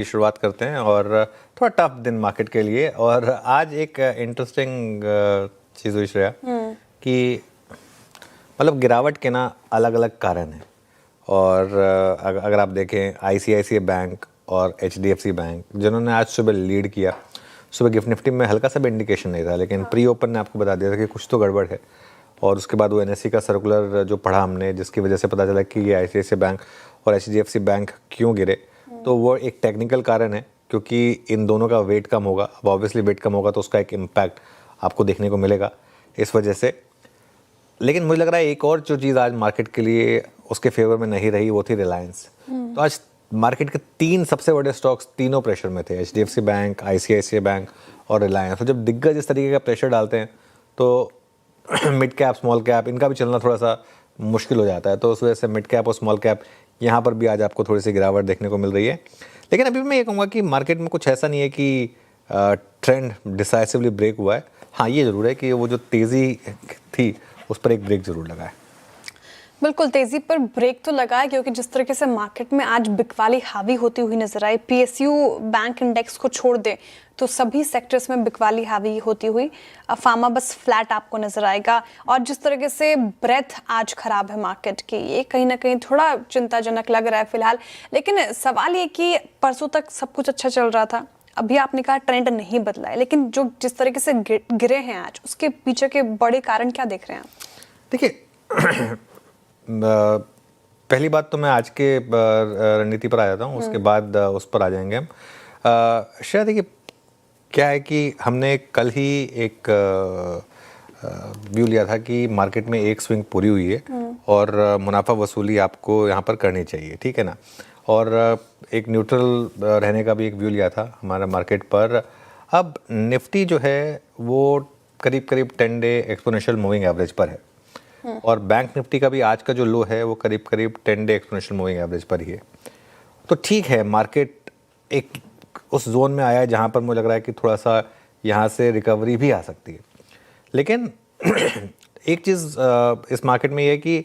की शुरुआत करते हैं और थोड़ा टफ दिन मार्केट के लिए। और आज एक इंटरेस्टिंग चीज़ हुई श्रेया कि मतलब गिरावट के ना अलग अलग कारण हैं। और अगर आप देखें आईसीआईसीआई बैंक और एचडीएफसी बैंक जिन्होंने आज सुबह लीड किया, सुबह गिफ्ट निफ्टी में हल्का सा भी इंडिकेशन नहीं था, लेकिन प्री ओपन ने आपको बता दिया था कि कुछ तो गड़बड़ है। और उसके बाद वो एनएससी का सर्कुलर जो पढ़ा हमने, जिसकी वजह से पता चला कि ये आईसीआईसीआई बैंक और एचडीएफसी बैंक क्यों गिरे, तो वो एक टेक्निकल कारण है क्योंकि इन दोनों का वेट कम होगा। अब ऑब्वियसली वेट कम होगा तो उसका एक इम्पैक्ट आपको देखने को मिलेगा इस वजह से। लेकिन मुझे लग रहा है एक और जो चीज़ आज मार्केट के लिए उसके फेवर में नहीं रही वो थी रिलायंस। तो आज मार्केट के तीन सबसे बड़े स्टॉक्स तीनों प्रेशर में थे, एचडीएफसी बैंक, आईसीआईसीआई बैंक और रिलायंस। तो जब दिग्गज इस तरीके का प्रेशर डालते हैं तो मिड कैप स्मॉल कैप इनका भी चलना थोड़ा सा मुश्किल हो जाता है। तो उस वजह से मिड कैप और स्मॉल कैप यहाँ पर भी आज आपको थोड़ी सी गिरावट देखने को मिल रही है। लेकिन अभी मैं ये कहूँगा कि मार्केट में कुछ ऐसा नहीं है कि ट्रेंड डिसाइसिवली ब्रेक हुआ है। हाँ, ये ज़रूर है कि वो जो तेज़ी थी उस पर एक ब्रेक ज़रूर लगा है। बिल्कुल, तेजी पर ब्रेक तो लगा है क्योंकि जिस तरीके से मार्केट में आज बिकवाली हावी होती हुई नजर आई, पीएसयू बैंक इंडेक्स को छोड़ दे तो सभी सेक्टर्स में बिकवाली हावी होती हुई, फार्मा बस फ्लैट आपको नजर आएगा। और जिस तरीके से ब्रेथ आज खराब है मार्केट की, ये कहीं ना कहीं थोड़ा चिंताजनक लग रहा है फिलहाल। लेकिन सवाल ये कि परसों तक सब कुछ अच्छा चल रहा था, अभी आपने कहा ट्रेंड नहीं बदला है, लेकिन जो जिस तरीके से गिरे हैं आज, उसके पीछे के बड़े कारण क्या देख रहे हैं आप? देखिए, पहली बात तो मैं आज के रणनीति पर आ जाता हूँ, उसके बाद उस पर आ जाएंगे हम। शायद देखिए क्या है कि हमने कल ही एक व्यू लिया था कि मार्केट में एक स्विंग पूरी हुई है और मुनाफा वसूली आपको यहाँ पर करनी चाहिए, ठीक है ना। और एक न्यूट्रल रहने का भी एक व्यू लिया था हमारा मार्केट पर। अब निफ्टी जो है वो करीब करीब 10 डे एक्सपोनेंशियल मूविंग एवरेज पर है और बैंक निफ्टी का भी आज का जो लो है वो करीब करीब 10 डे एक्सपोनेंशियल मूविंग एवरेज पर ही है। तो ठीक है, मार्केट एक उस जोन में आया है जहाँ पर मुझे लग रहा है कि थोड़ा सा यहाँ से रिकवरी भी आ सकती है। लेकिन एक चीज़ इस मार्केट में ये है कि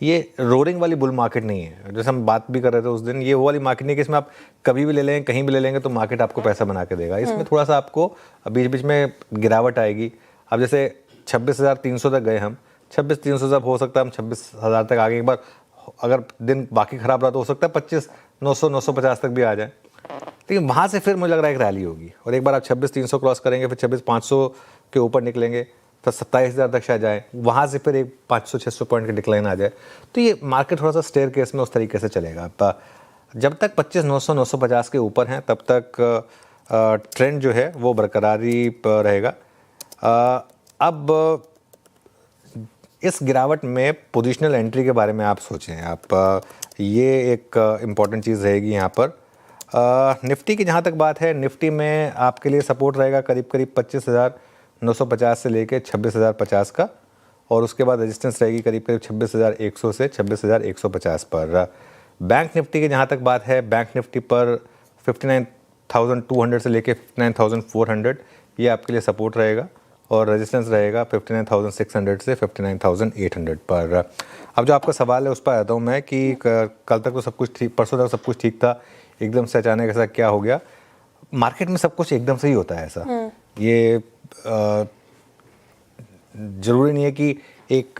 ये रोरिंग वाली बुल मार्केट नहीं है। जैसे हम बात भी कर रहे थे उस दिन, ये वो वाली मार्केट नहीं है कि इसमें आप कभी भी ले लेंगे, कहीं भी ले लेंगे तो मार्केट आपको पैसा बना के देगा। इसमें थोड़ा सा आपको बीच बीच में गिरावट आएगी। अब जैसे 26,300 तक गए हम, 26,300 से हो सकता है हम 26,000 तक आगे। एक बार अगर दिन बाकी खराब रहा तो हो सकता है 25,900 950 तक भी आ जाए। लेकिन वहाँ से फिर मुझे लग रहा है एक रैली होगी और एक बार आप 26,300 क्रॉस करेंगे, फिर 26,500 के ऊपर निकलेंगे, फिर 27,000 तक शायद जाए, वहाँ से फिर एक 500-600 पॉइंट की डिक्लाइन आ जाए। तो ये मार्केट थोड़ा सा स्टेयर केस में उस तरीके से चलेगा। जब तक 25,900 950 के ऊपर हैं तब तक ट्रेंड जो है वो बरकरारी रहेगा। अब इस गिरावट में पोजिशनल एंट्री के बारे में आप सोचें। आप ये एक इम्पॉर्टेंट चीज़ रहेगी यहाँ पर। निफ्टी की जहाँ तक बात है, निफ्टी में आपके लिए सपोर्ट रहेगा करीब करीब 25,950 से लेके 26,050 का, और उसके बाद रेजिस्टेंस रहेगी करीब करीब 26,100 से 26,150 पर। बैंक निफ्टी की जहाँ तक बात है, बैंक निफ्टी पर 59,200 से लेके 59,400 ये आपके लिए सपोर्ट रहेगा और रेजिस्टेंस रहेगा 59,600 से 59,800 पर। अब जो आपका सवाल है उस पर आता हूँ मैं कि कल तक तो सब कुछ ठीक, परसों तक सब कुछ ठीक था, एकदम से अचानक ऐसा क्या हो गया। मार्केट में सब कुछ एकदम से ही होता है ऐसा। ये ज़रूरी नहीं है कि एक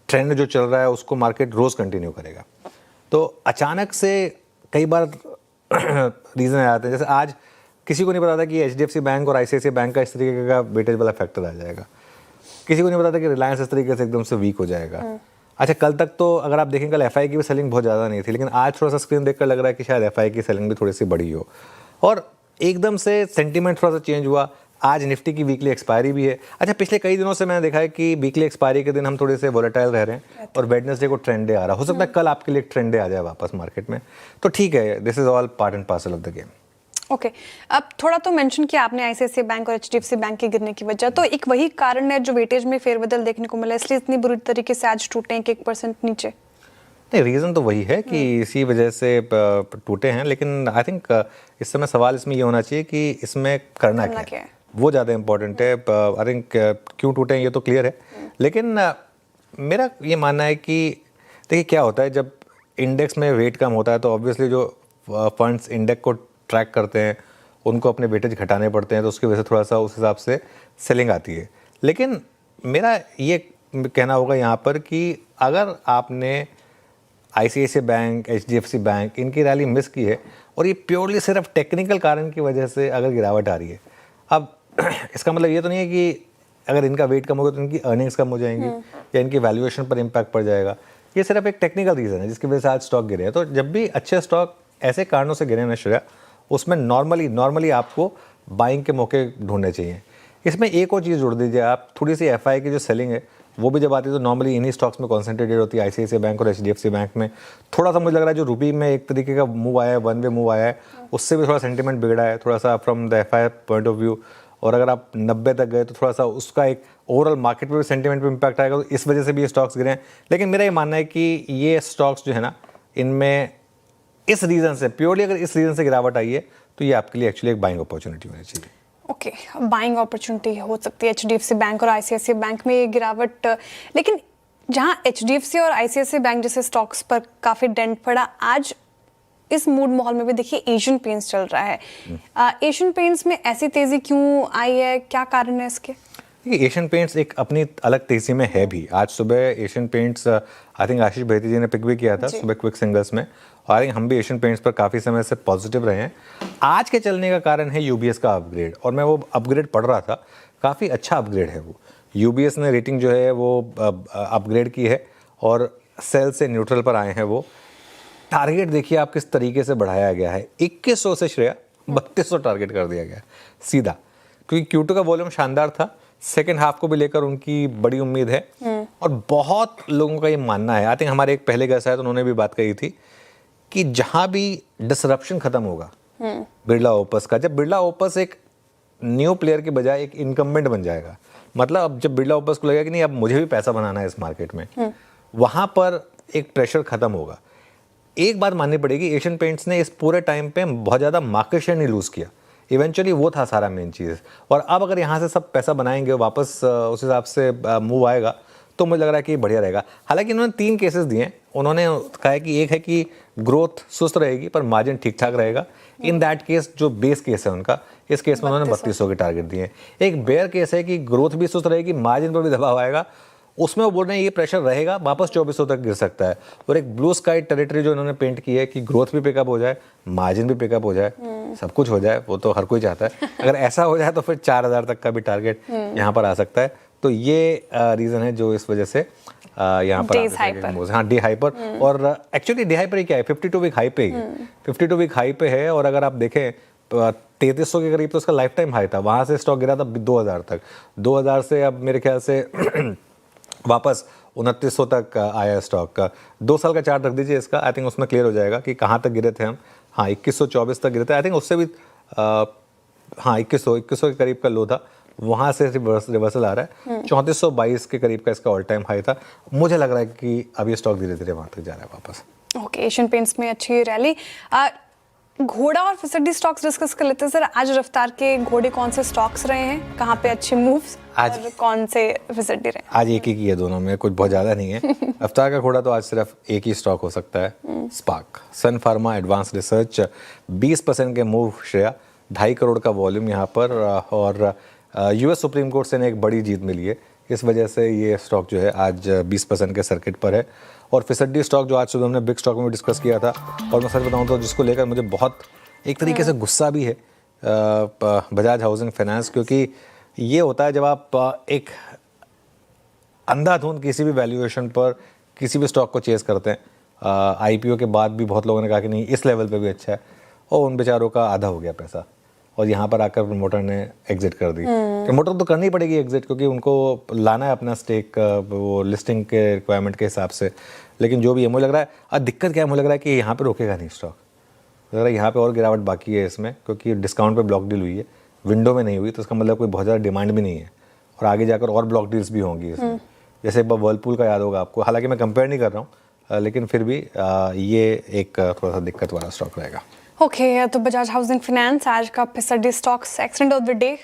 ट्रेंड जो चल रहा है उसको मार्केट रोज़ कंटिन्यू करेगा। तो अचानक से कई बार रीज़न आ जाते हैं। जैसे आज किसी को नहीं पता था कि एचडीएफसी बैंक और आईसीआईसीआई बैंक का इस तरीके का वेटेज वाला फैक्टर आ जाएगा। किसी को नहीं पता था कि रिलायंस इस तरीके से एकदम से वीक हो जाएगा। अच्छा, कल तक तो अगर आप देखें कल एफआई की भी सेलिंग बहुत ज़्यादा नहीं थी, लेकिन आज थोड़ा सा स्क्रीन देखकर लग रहा है कि शायद एफआई की सेलिंग भी थोड़ी सी बड़ी हो और एकदम से सेंटीमेंट थोड़ा सा चेंज हुआ। आज निफ्टी की वीकली एक्सपायरी भी है। अच्छा, पिछले कई दिनों से मैंने देखा है कि वीकली एक्सपायरी के दिन हम थोड़े से वोलेटाइल रह रहे हैं और वेडनेसडे को ट्रेंड डे आ रहा है। हो सकता है कल आपके लिए एक ट्रेंड डे आ जाए वापस मार्केट में। तो ठीक है, this is all part and parcel of the game. Okay, अब थोड़ा तो मेंशन किया आपने आईसीआईसीआई बैंक और एचडीएफसी बैंक के गिरने की वजह, तो एक वही कारण है जो वेटेज में फेरबदल देखने को मिला, इसलिए इतनी बुरी तरीके से आज टूटे हैं 1% नीचे? नहीं, रीज़न तो वही है कि इसी वजह से टूटे हैं। लेकिन आई थिंक इस समय सवाल इसमें ये होना चाहिए कि इसमें करना क्या है, वो ज़्यादा इंपॉर्टेंट है। आई थिंक क्यों टूटे हैं ये तो क्लियर है, लेकिन मेरा ये मानना है कि देखिए क्या होता है जब इंडेक्स में वेट कम होता है तो ऑब्वियसली जो फंड्स इंडेक्स को ट्रैक करते हैं, उनको अपने वेटेज घटाने पड़ते हैं, तो उसकी वजह से थोड़ा सा उस हिसाब से सेलिंग आती है। लेकिन मेरा ये कहना होगा यहाँ पर कि अगर आपने ICICI बैंक, HDFC बैंक, इनकी रैली मिस की है और ये प्योरली सिर्फ टेक्निकल कारण की वजह से अगर गिरावट आ रही है, अब इसका मतलब ये तो नहीं है कि अगर इनका वेट कम होगा तो इनकी अर्निंग्स कम हो जाएंगी या इनकी वैल्यूएशन पर इम्पैक्ट पड़ जाएगा। ये सिर्फ एक टेक्निकल रीज़न है जिसकी वजह से आज स्टॉक गिरे हैं। तो जब भी अच्छे स्टॉक ऐसे कारणों से गिरे ना श्रेया, उसमें नॉर्मली आपको बाइंग के मौके ढूंढने चाहिए। इसमें एक और चीज़ जोड़ दीजिए आप, थोड़ी सी FI की जो सेलिंग है वो भी जब आती है तो नॉर्मली इन्हीं स्टॉक्स में कॉन्सेंट्रेटेड होती है, ICICI बैंक और HDFC बैंक में। थोड़ा सा मुझे लग रहा है जो रुपी में एक तरीके का मूव आया है, वन वे मूव आया है, उससे भी थोड़ा सेंटीमेंट बिगड़ा है थोड़ा सा from the FI point of view. और अगर आप 90 तक गए तो थोड़ा सा उसका एक ओवरऑल मार्केट पे भी सेंटीमेंट पे इम्पैक्ट आएगा, तो इस वजह से भी ये स्टॉक्स गिरे हैं। लेकिन मेरा ये मानना है कि ये स्टॉक्स जो है ना, इनमें इस रीज़न से, प्योरली अगर इस रीज़न से गिरावट आई है तो ये आपके लिए एक्चुअली एक बाइंग अपॉर्चुनिटी होनी चाहिए। ओके, बाइंग अपॉर्चुनिटी हो सकती है HDFC बैंक और ICICI बैंक में ये गिरावट। लेकिन जहां HDFC और ICICI बैंक जैसे स्टॉक्स पर काफ़ी डेंट पड़ा, आज इस मूड माहौल में भी देखिए एशियन पेंट्स चल रहा है। एशियन पेंट्स में ऐसी तेज़ी क्यों आई है, क्या कारण है इसके? एशियन पेंट्स एक अपनी अलग तेजी में है भी। आज सुबह एशियन पेंट्स आई थिंक आशीष भैती जी ने पिक भी किया था सुबह क्विक सिंगल्स में, और आई थिंक हम भी एशियन पेंट्स पर काफ़ी समय से पॉजिटिव रहे हैं। आज के चलने का कारण है UBS का अपग्रेड, और मैं वो अपग्रेड पढ़ रहा था, काफ़ी अच्छा अपग्रेड है वो। UBS ने रेटिंग जो है वो अपग्रेड की है और सेल से न्यूट्रल पर आए हैं वो। टारगेट देखिए आप किस तरीके से बढ़ाया गया है, 2100 से श्रेया 3200 टारगेट कर दिया गया सीधा, क्योंकि Q2 का वॉल्यूम शानदार था। सेकेंड हाफ को भी लेकर उनकी बड़ी उम्मीद है, और बहुत लोगों का ये मानना है, आई थिंक हमारे एक पहले गेस्ट आए तो उन्होंने भी बात कही थी कि जहां भी डिसरप्शन खत्म होगा बिरला ओपस का, जब बिरला ओपस एक न्यू प्लेयर के बजाय एक इनकम्बेंट बन जाएगा, मतलब अब जब बिरला ओपस को लगेगा कि नहीं अब मुझे भी पैसा बनाना है इस मार्केट में, वहां पर एक प्रेशर खत्म होगा। एक बात माननी पड़ेगी, एशियन पेंट्स ने इस पूरे टाइम पे बहुत ज़्यादा मार्केट शेयर नहीं लूज़ किया, इवेंचुअली वो था सारा मेन चीज़। और अब अगर यहाँ से सब पैसा बनाएंगे वापस उस हिसाब से मूव आएगा तो मुझे लग रहा है कि बढ़िया रहेगा। हालांकि उन्होंने 3 केसेस दिए हैं। उन्होंने कहा है कि एक है कि ग्रोथ सुस्त रहेगी पर मार्जिन ठीक ठाक रहेगा। इन दैट केस जो बेस केस है उनका, इस केस में उन्होंने 3200 के टारगेट दिए हैं। एक बेयर केस है कि ग्रोथ भी सुस्त रहेगी, मार्जिन पर भी दबाव आएगा, उसमें वो बोल रहे हैं ये प्रेशर रहेगा, वापस 2400 तक गिर सकता है। और एक ब्लू स्काई टेरिटरी जो इन्होंने पेंट की है कि ग्रोथ भी पिकअप हो जाए, मार्जिन भी पिकअप हो जाए, सब कुछ हो जाए, वो तो हर कोई चाहता है। अगर ऐसा हो जाए तो फिर 4000 तक का भी टारगेट यहाँ पर आ सकता है। तो ये रीज़न है जो इस वजह से यहाँ पर हाँ डे हाइपर। और एक्चुअली डे हाइपर ही क्या है, 52 वीक हाई पे ही 52 वीक हाई पे है। और अगर आप देखें 3300 के करीब तो उसका लाइफ टाइम हाई था, वहाँ से स्टॉक गिरा था 2000 तक, 2000 से अब मेरे ख्याल से वापस 2900 तक आया स्टॉक का। 2 साल का चार्ट रख दीजिए इसका, आई थिंक उसमें क्लियर हो जाएगा कि कहाँ तक गिरे थे हम। हाँ 2124 तक गिरे थे, आई थिंक उससे भी हाँ 2100 के करीब का लो था, वहाँ से रिवर्सल आ रहा है। 3422 के करीब का इसका ऑल टाइम हाई था। मुझे लग रहा है कि अब ये स्टॉक धीरे धीरे वहाँ तक जा रहा है वापस। ओके, एशियन पेंट्स में अच्छी रैली। घोड़ा और फिसड्डी स्टॉक्स डिस्कस कर लेते हैं सर। आज रफ्तार के घोड़े कौन से स्टॉक्स रहे हैं, कहाँ पे अच्छे मूव्स, और कौन से फिसड्डी रहे? आज एक ही है दोनों में, कुछ बहुत ज़्यादा नहीं है। रफ्तार का घोड़ा तो आज सिर्फ एक ही स्टॉक हो सकता है, स्पार्क। सन फार्मा एडवांस रिसर्च 20% के मूव श्रेया, 2.5 करोड़ का वॉल्यूम यहाँ पर। और US सुप्रीम कोर्ट से एक बड़ी जीत मिली है, इस वजह से ये स्टॉक जो है आज 20% के सर्किट पर है। और फिसड्डी स्टॉक जो आज सुबह हमने बिग स्टॉक में भी डिस्कस किया था, और मैं सच बताऊं तो जिसको लेकर मुझे बहुत एक तरीके से गुस्सा भी है, बजाज हाउसिंग फाइनेंस। क्योंकि ये होता है जब आप एक अंधाधुंध किसी भी वैल्यूएशन पर किसी भी स्टॉक को चेस करते हैं। IPO के बाद भी बहुत लोगों ने कहा कि नहीं इस लेवल पे भी अच्छा है, और उन बेचारों का आधा हो गया पैसा, और यहाँ पर आकर प्रमोटर ने एग्जिट कर दी। प्रमोटर तो करनी पड़ेगी एग्जिट, क्योंकि उनको लाना है अपना स्टेक वो लिस्टिंग के रिक्वायरमेंट के हिसाब से। लेकिन जो भी है, मुझे लग रहा है अब दिक्कत क्या है, मुझे लग रहा है कि यहाँ पे रोकेगा नहीं स्टॉक। लग रहा है यहाँ पे और गिरावट बाकी है इसमें, क्योंकि डिस्काउंट पे ब्लॉक डील हुई है, विंडो में नहीं हुई, तो इसका मतलब कोई बहुत ज़्यादा डिमांड भी नहीं है, और आगे जाकर और ब्लॉक डील्स भी होंगी इसमें। जैसे एक बार वर्लपूल का याद होगा आपको, हालांकि मैं कंपेयर नहीं कर रहा हूँ, लेकिन फिर भी ये एक थोड़ा सा दिक्कत वाला स्टॉक रहेगा। ओके, तो बजाज हाउसिंग फाइनेंस आज का फिसड्डी stocks accident of the day